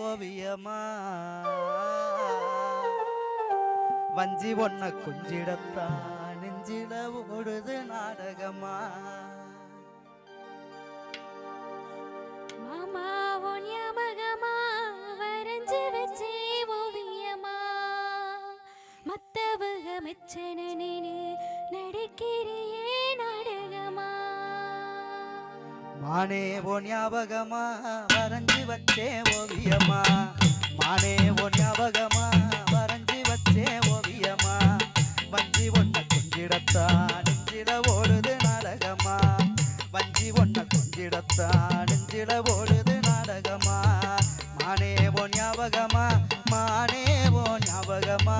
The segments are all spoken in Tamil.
ஓவியமா வஞ்சி ஒன்ன கொஞ்சிடத்தான் நெஞ்சில ஓடுது நாடகமா மாமா உன் ஞாபகமா வரைஞ்சு வச்சே ஓவியமா மத்தவக மெச்சன நின்னு நடிக்கிறியே நாடகமா மானே உன் ஞாபகமா வரைஞ்சு வச்சே ஓவியமா மானே உன் ஞாபகமா வரைஞ்சு வச்சே ஓவியமா வஞ்சி ஒன்ன கொஞ்சிடத்தான் நெஞ்சில ஓடுது நாடகமா வஞ்சி ஒன்ன கொஞ்சிடத்தான் நெஞ்சில ஓடுது நாடகமா மானே உன் ஞாபகமா மானே உன் ஞாபகமா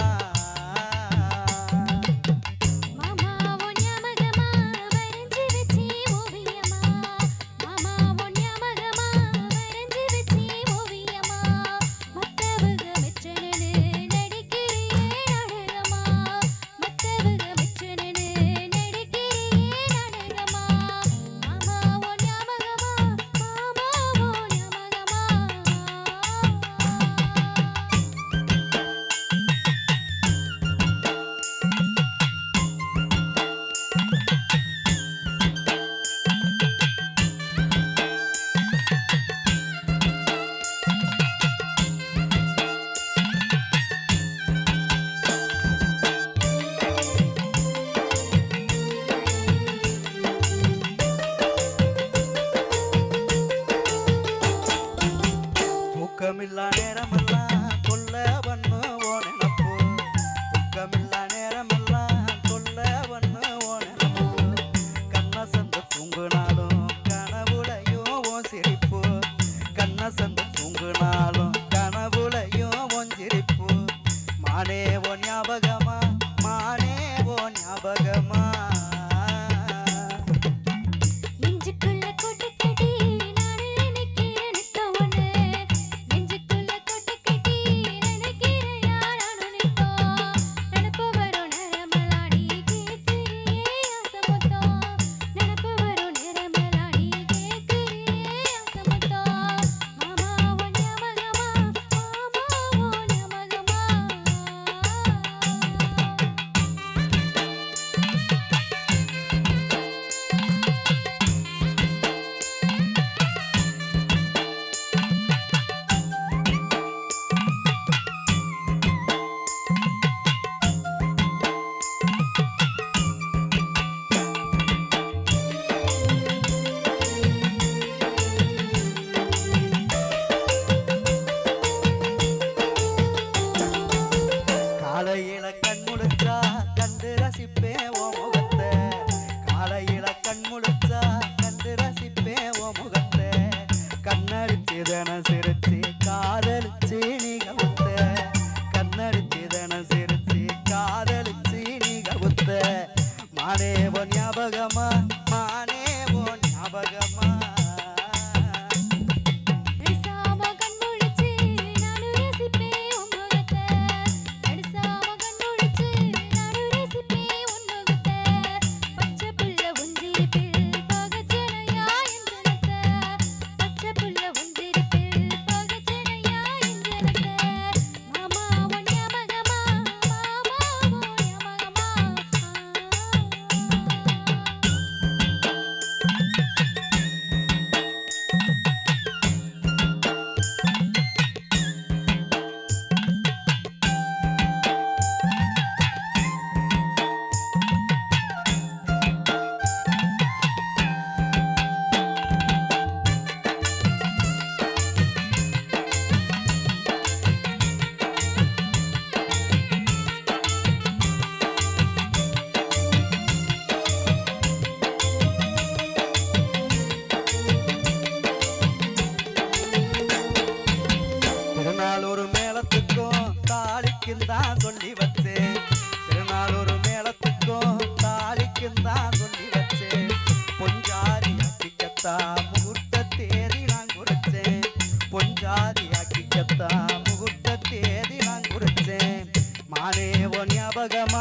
துக்கமில்லா நேரமெல்லாம் சொல்ல பண்ணுவோம் நினப்பு துக்கமில்லா நேரமெல்லாம் சொல்ல பண்ணுவோம் நினப்பு கண்ண சந்து தூங்குனாலும் கனவுலையும் ஓ சிரிப்பு கண்ண சந்து தூங்குனாலும் கனவுலையும் ஓன் சிரிப்பு மானே ஓ ஞாபகமா மானே ஓ ஞாபகமா காலையில கண் முழிச்சா கண்டு ரசிப்பே ஓ முகத்தை காலையில கண் முழிச்சா கண்டு ரசிப்பே ஓ முகத்தை கண்ணடிச்சு தன சிரிச்சு காதலிச்சு நீ கவுத்த கண்ணடிச்சு தன சிரிச்சு காதலிச்சு நீ கவுத்த மானே ஓ ஞாபகமா மானே ஓ ஞாபகமா திருநாளொரு மேளத்துக்கும் தாளிக்கும் தான் சொல்லி வச்சேன் திருநாளொரு மேளத்துக்கும் தாளிக்கும் தான் சொல்லி வச்சேன் பொஞ்சாதி அக்கிக்கத்தா முகூர்த்த தேதி நான் குறிச்சேன் பொஞ்சாதி அக்கிக்கத்தா முகூர்த்த தேதி நான் குறிச்சேன் மானே ஓ ஞாபகமா